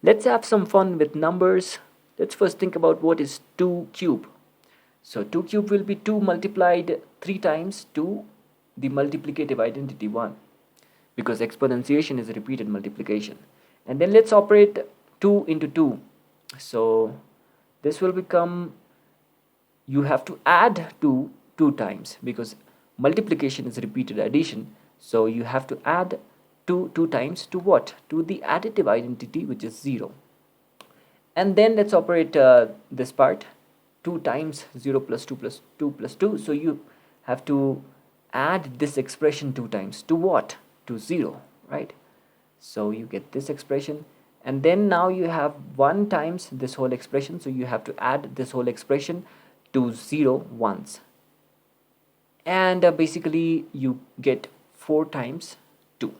Let's have some fun with numbers. Let's first think about what is 2 cube. So 2 cube will be 2 multiplied 3 times to the multiplicative identity 1, because exponentiation is a repeated multiplication. And then let's operate 2 into 2. So this will become, you have to add 2 times, because multiplication is repeated addition. So you have to add 2 times to what? To the additive identity, which is 0. And then let's operate this part, 2 times 0 plus 2 plus 2 plus 2. So you have to add this expression 2 times to what? To 0, right? So you get this expression, and then now you have 1 times this whole expression, so you have to add this whole expression to 0 once, and basically you get 4 times 2.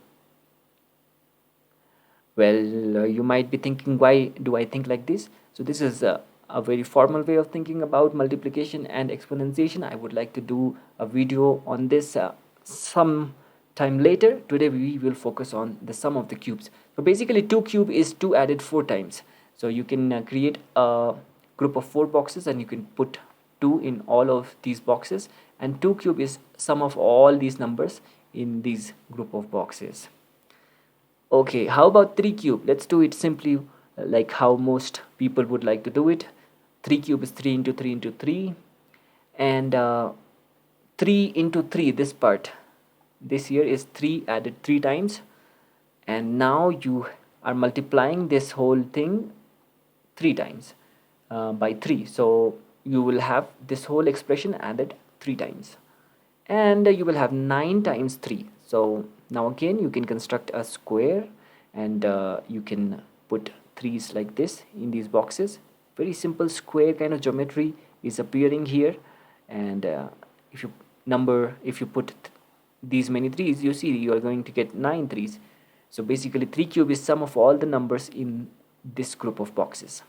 Well, you might be thinking, why do I think like this? So this is a very formal way of thinking about multiplication and exponentiation. I would like to do a video on this some time later. Today we will focus on the sum of the cubes. So basically 2 cube is 2 added 4 times. So you can create a group of 4 boxes, and you can put 2 in all of these boxes, and 2 cube is sum of all these numbers in these group of boxes. Okay, how about 3 cube? Let's do it simply like how most people would like to do it. 3 cube is 3 into 3 into 3, and 3 into 3, this part, this here is 3 added 3 times, and now you are multiplying this whole thing 3 times by 3. So you will have this whole expression added 3 times, and you will have 9 times 3. So now again you can construct a square, and you can put 3's like this in these boxes. Very simple square kind of geometry is appearing here, and if you put these many 3's, you see you are going to get 9 3's. So basically 3 cube is sum of all the numbers in this group of boxes.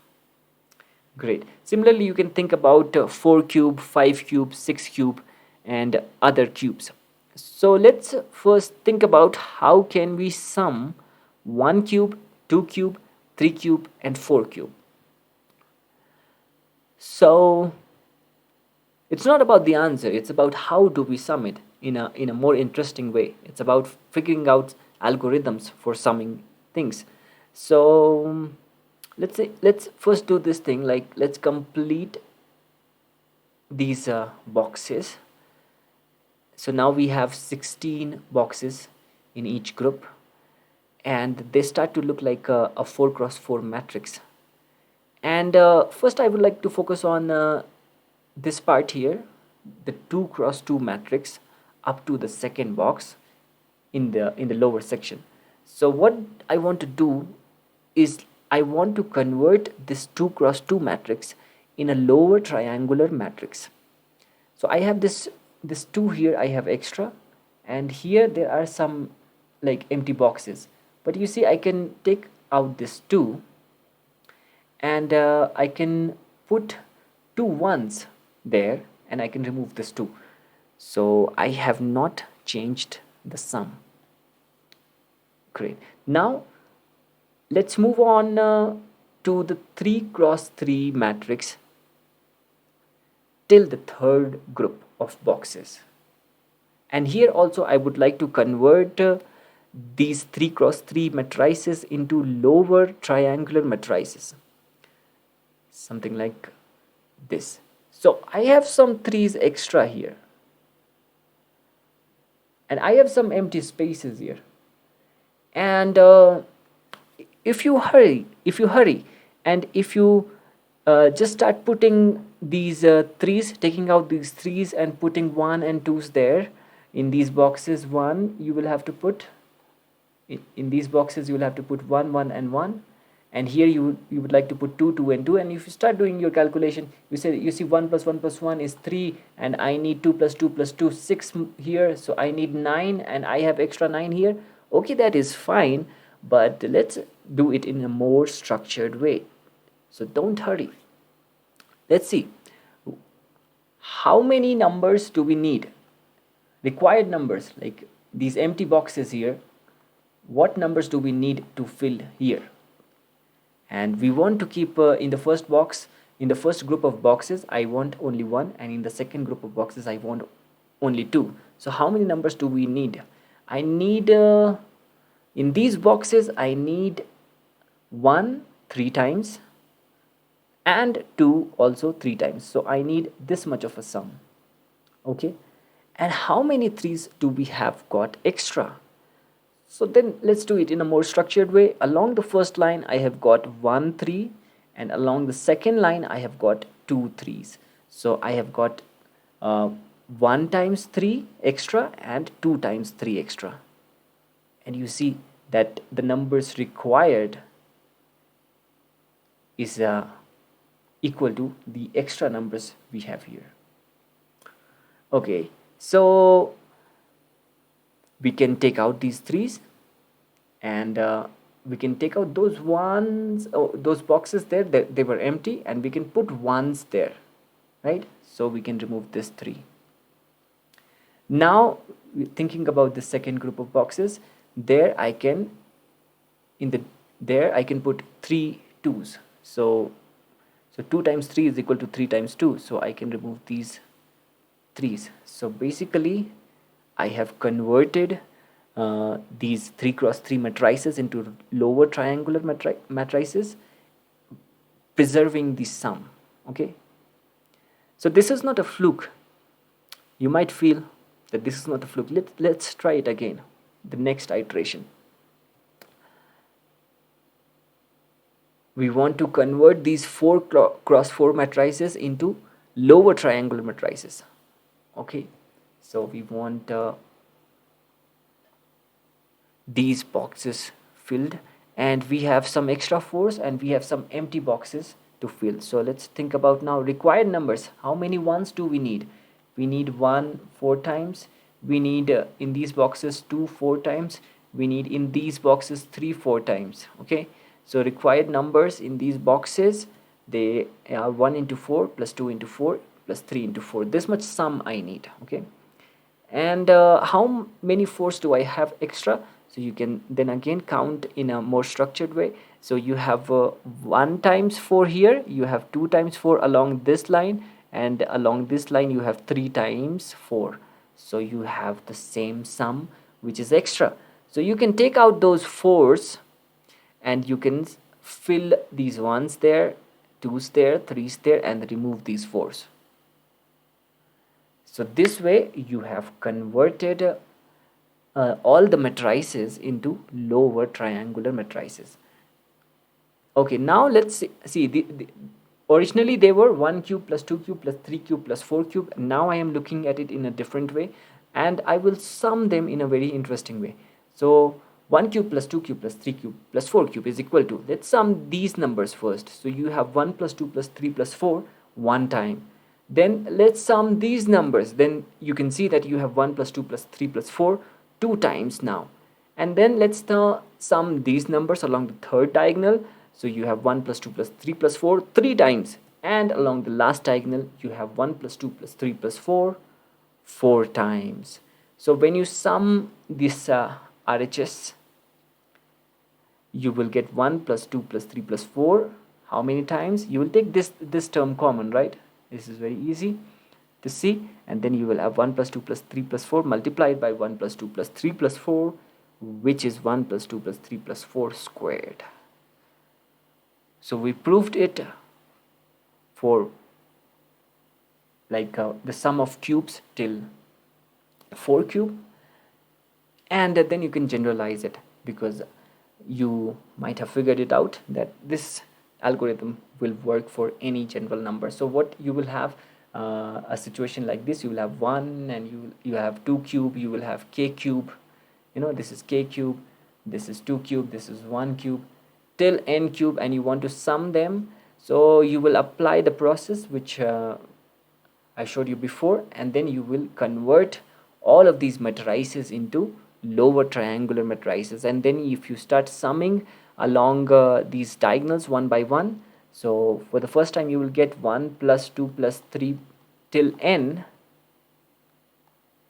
Great. Similarly, you can think about 4 cube, 5 cube, 6 cube, and other cubes. So let's first think about how can we sum 1 cube, 2 cube, 3 cube, and 4 cube. So it's not about the answer, it's about how do we sum it in a more interesting way. It's about figuring out algorithms for summing things. So let's first do this thing, like let's complete these boxes. So now we have 16 boxes in each group, and they start to look like a 4 cross 4 matrix. And first I would like to focus on this part here, the 2 cross 2 matrix up to the second box in the lower section. So what I want to do is I want to convert this 2 cross 2 matrix in a lower triangular matrix. So I have this 2 here, I have extra, and here there are some like empty boxes, but you see I can take out this 2, and I can put 2 ones there, and I can remove this 2. So I have not changed the sum. Great. Now let's move on to the 3 cross 3 matrix till the third group of boxes. And here also I would like to convert these 3 cross 3 matrices into lower triangular matrices, something like this. So I have some 3's extra here, and I have some empty spaces here, and if you hurry and if you just start putting these 3's, taking out these 3's and putting 1 and 2's there in these boxes. 1 you will have to put in these boxes, you will have to put 1 1 and 1, and here you would like to put 2 2 and 2. And if you start doing your calculation, you see 1 plus 1 plus 1 is 3, and I need 2 plus 2 plus 2 6 here, so I need 9, and I have extra 9 here. Okay, that is fine, but let's do it in a more structured way. So don't hurry. Let's see, how many numbers do we need? Required numbers, like these empty boxes here, what numbers do we need to fill here? and we want to keep in the first box, in the first group of boxes I want only one, and in the second group of boxes I want only two. So how many numbers do we need? I need in these boxes I need 1 3 times and 2 also 3 times, so I need this much of a sum. Okay, and how many threes do we have got extra? So then let's do it in a more structured way. Along the first line I have got 1 3, and along the second line I have got 2 threes. So I have got 1 times 3 extra and 2 times 3 extra. And you see that the numbers required is equal to the extra numbers we have here. Okay, so we can take out these threes, and we can take out those ones, those boxes there that they were empty, and we can put ones there, right? So we can remove this 3. Now thinking about the second group of boxes, there I can there I can put 3 2s. So 2 times 3 is equal to 3 times 2, so I can remove these 3's. So basically I have converted these 3 cross 3 matrices into lower triangular matrices, preserving the sum. Okay, so this is not a fluke. You might feel that this is not a fluke. Let's try it again, the next iteration. We want to convert these 4 cross 4 matrices into lower triangular matrices. Okay, so we want these boxes filled, and we have some extra 4s and we have some empty boxes to fill. So let's think about now required numbers. How many ones do we need? We need 1 4 times. We need in these boxes 2 4 times. We need in these boxes 3 4 times. Okay, so required numbers in these boxes, they are 1 into 4 plus 2 into 4 plus 3 into 4. This much sum I need. Okay, and how many 4s do I have extra? So you can then again count in a more structured way. So you have 1 times 4 here, you have 2 times 4 along this line, and along this line you have 3 times 4. So you have the same sum which is extra. So you can take out those 4s and you can fill these 1s there, 2s there, 3s there, and remove these 4s. So this way you have converted all the matrices into lower triangular matrices. Okay, now let's see, originally they were 1 cube plus 2 cube plus 3 cube plus 4 cube. Now I am looking at it in a different way, and I will sum them in a very interesting way. So 1 cube plus 2 cube plus 3 cube plus 4 cube is equal to, let's sum these numbers first. So you have 1 plus 2 plus 3 plus 4 one time. Then let's sum these numbers. Then you can see that you have 1 plus 2 plus 3 plus 4 2 times now. And then let's sum these numbers along the third diagonal. So you have 1 plus 2 plus 3 plus 4 3 times. And along the last diagonal you have 1 plus 2 plus 3 plus 4 4 times. So when you sum this RHS, you will get 1 plus 2 plus 3 plus 4. How many times? You will take this term common, right? This is very easy to see, and then you will have 1 plus 2 plus 3 plus 4 multiplied by 1 plus 2 plus 3 plus 4, which is 1 plus 2 plus 3 plus 4 squared. So we proved it for like the sum of cubes till 4 cube, and then you can generalize it, because you might have figured it out that this algorithm will work for any general number. So what you will have a situation like this, you will have 1 and you have 2 cube, you will have k cube, this is k cube, this is 2 cube, this is 1 cube, till n cube, and you want to sum them. So you will apply the process which I showed you before, and then you will convert all of these matrices into lower triangular matrices. And then if you start summing along these diagonals one by one, so for the first time you will get 1 plus 2 plus 3 till n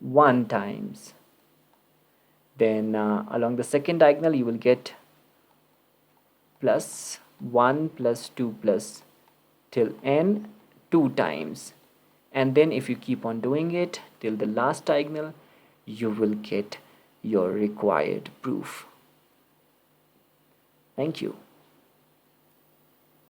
1 times. Then along the second diagonal you will get plus 1 plus 2 plus till n 2 times, and then if you keep on doing it till the last diagonal, you will get your required proof. Thank you.